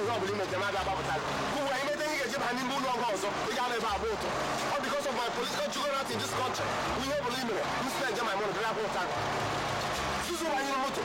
ihe ọ bụla imete ma ga-agbapụta gị ụwa imete ihe ga-eji baa n'ime ụlọ ọgụ ọzọ ị ga-ala ebe abụ ụtọ ọ because of my political juggernaut in this country ihe ọ bụla i mere m spend my money bịara abụ ụta zuzu banyere moto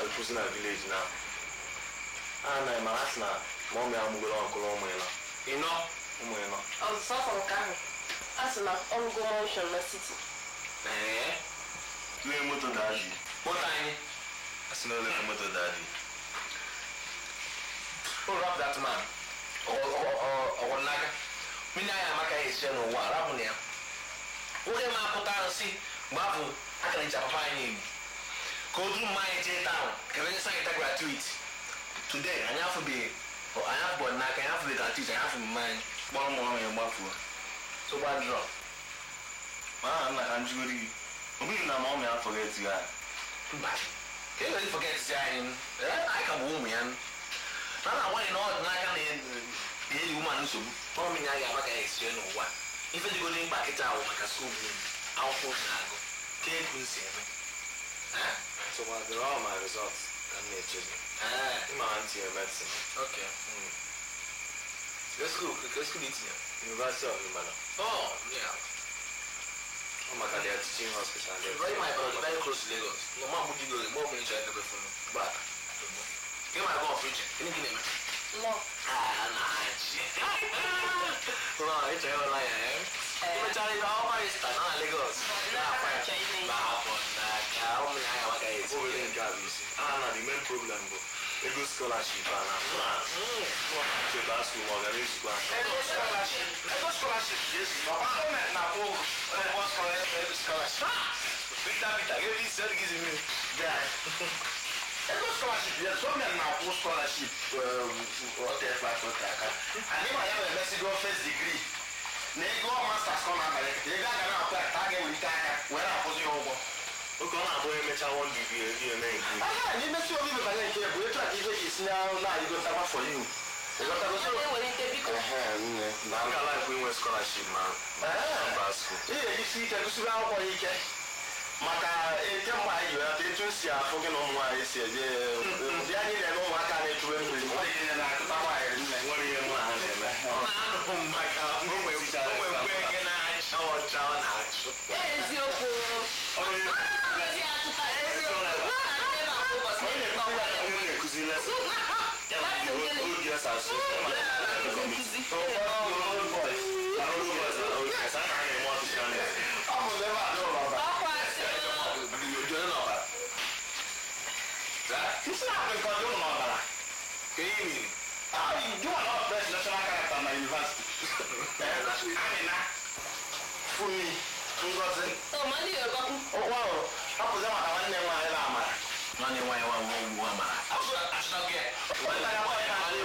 na-akụzi na village na na ma asị na ma ọ mịa mụgoro ọkụrụ ụmụ ịnọ ọzụzụ afọ nke ahụ a sị na ọrụgo mansion na city tụnye moto daadị moto anyị asị na olefe moto daadị rap that man ọgwụ n'aka mmiri anyị amaka ya esi n'ụwa rapụ na ya nwoke ma apụta nsị mgbe afọ akara ncha papa anyị egbu ka o duru mmanya jee taụn ka onye sayịta gratuity today anyị afụbeghị n'aka anyị afụbeghị gratuity anyị afụ mmanya kpọrọ ụmụ ọrụ ya gbafuo tụgba drọ ma aha nna ka njigoro gị obighị na ma ọ mịa afọ ga-etighị anyị mba ka e nwere ifọgetị anyị ka bụ ụmụ ya na na-agwanye na ọdịnaka na-eli ụmụ nsogbu ọmịnya a ga-aba ka ya esie n'ụwa ife dịgoro mkpa kịta ahụ maka skuul akwụkwọ na-agụ ka ego si eme tụkwadoro ọ ma rizọt ka m na-echezi ịma ha ntinye medicine skuul itinye University of Ibadan ọ maka their teaching hospital very close to Lagos no ma bujigo mo mo ncha ebe funu ba ke ma go preach ni gine me no na achi no it's all like eh chari na o ma ista na Lagos na fa ba hapo na ka o mi aya wa guys o really got busy na the main problem go ego scholarship na so that's who organize go ego scholarship yes no na ko scholarship Peter give me said give me guy ego scholarship yes so me na ko scholarship whatever and if I have a Mexico first degree na ego masters ko na bare e ga ga na apply ta ga we ta aka we na apozi ogo oge ọ na-abụ emecha one degree eji eme nke ni mesi obi me banye nke bụ etu a ka ife ji si na igo ta for you na nga life inwe scholarship na mba school ihe isi ike gụsịrị akwụkwọ ya ike maka ete mgbe anyị ji weta etu si afụ gị na ụmụ nwaanyị si eje ndị anyị na-eme ụmụaka na-echube mmiri na-akụta nwaanyị nne nwere ihe mụ na ha na-eme ọcha ọ na-achụ eziokwu na-ekuzi lesson oge asasụ Fumi, Ngozi. mali Yoruba kú. Wow, hapụzi maka nwanne nwaanyị na amara. nwanne nwaanyị nwa mgbe ugwu amara Achọghị ya. nwanne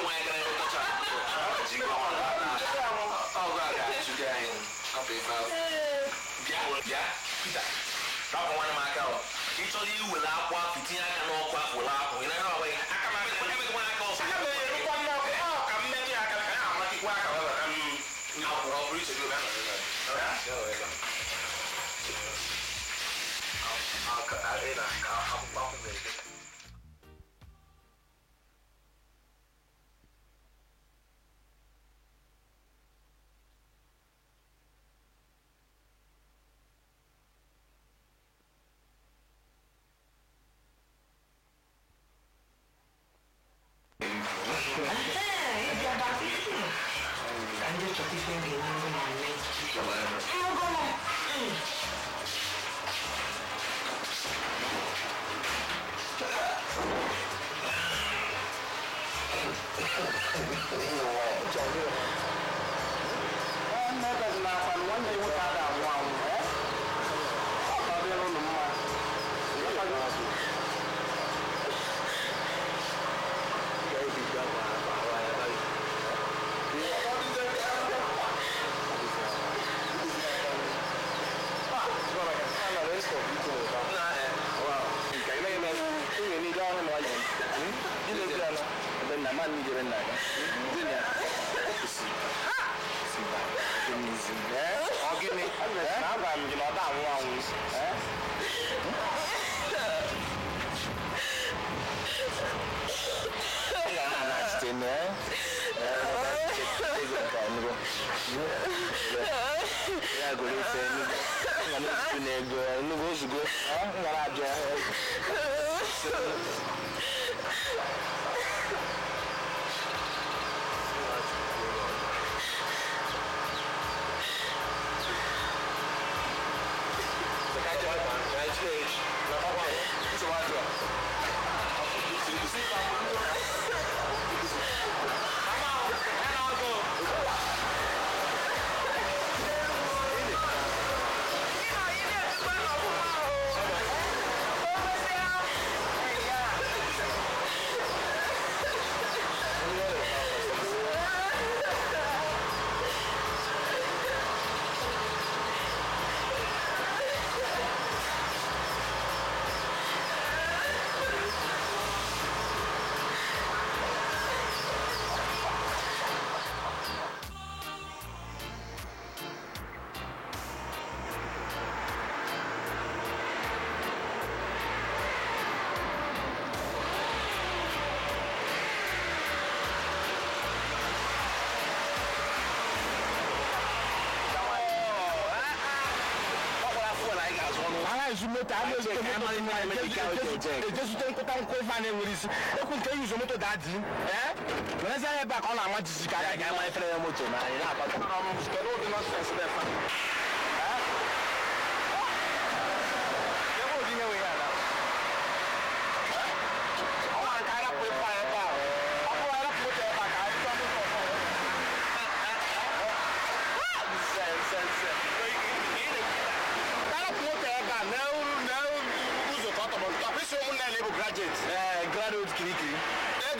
nwaanyị gara ịkọcha ọgụ a ga-achụgị anyị hapụ ife ahụ. Bịa, Peter, rapụ nwanne m aka ọ. Ị chọrọ iwere akwa afọ itinye aka n'ọkụ afọ were akwa ị naghị ọgba ya aka m emekwa aka ọsọ. Aka m erukwa n'ọkụ ka m metụ ya aka ka ya amakikwa aka ọ bụrụ iche gị oge Go,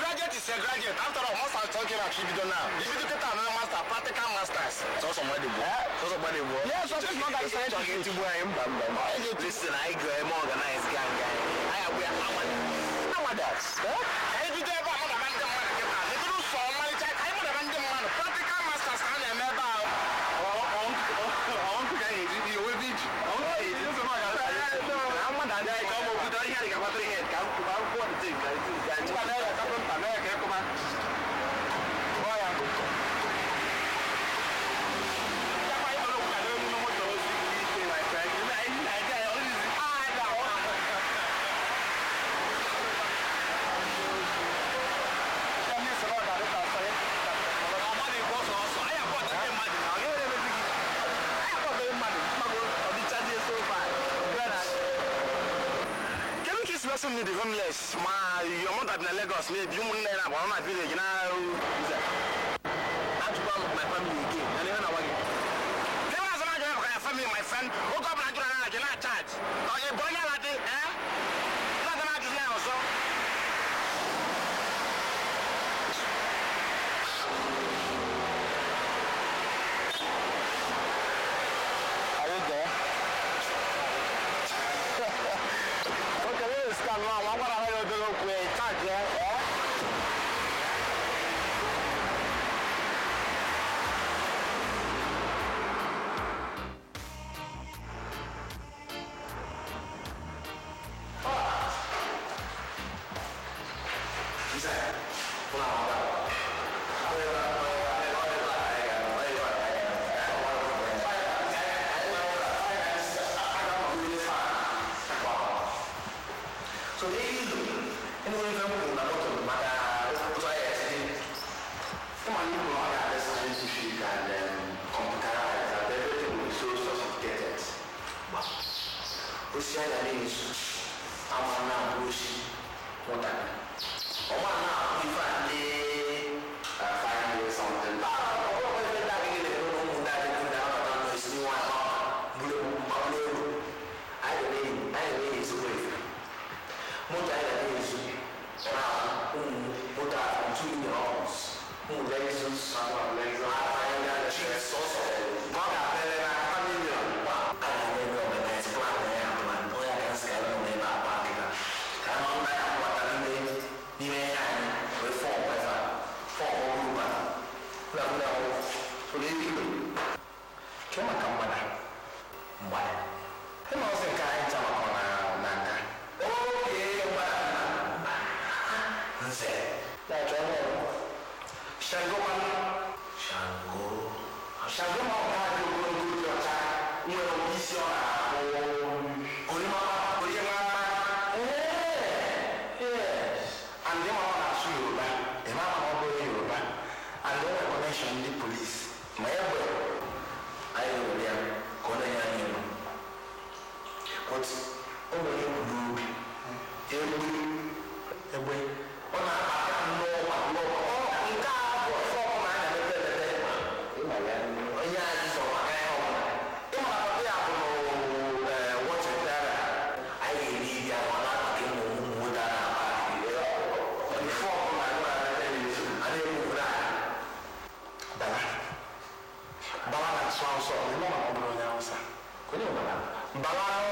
Graduate is a graduate. After all, most are talking about Kibido now. If you get another master, practical masters. So somebody go. Yeah, so this not like talking to where I am. Listen, I go more organized gang. We are amateurs. And if you ever want to man them, if you do so many times, I would have man them. Practical masters can never. Need the homeless. Your mother in Lagos, maybe you wouldn't know about my village now. I'm to come with my family again. And even I want it. There was another family, my friend. Who got my children? I cannot charge. Are you born out there? Eh? Not the match now, so. Are you there? Come on, I'm gonna have a look with charge, yeah? Baba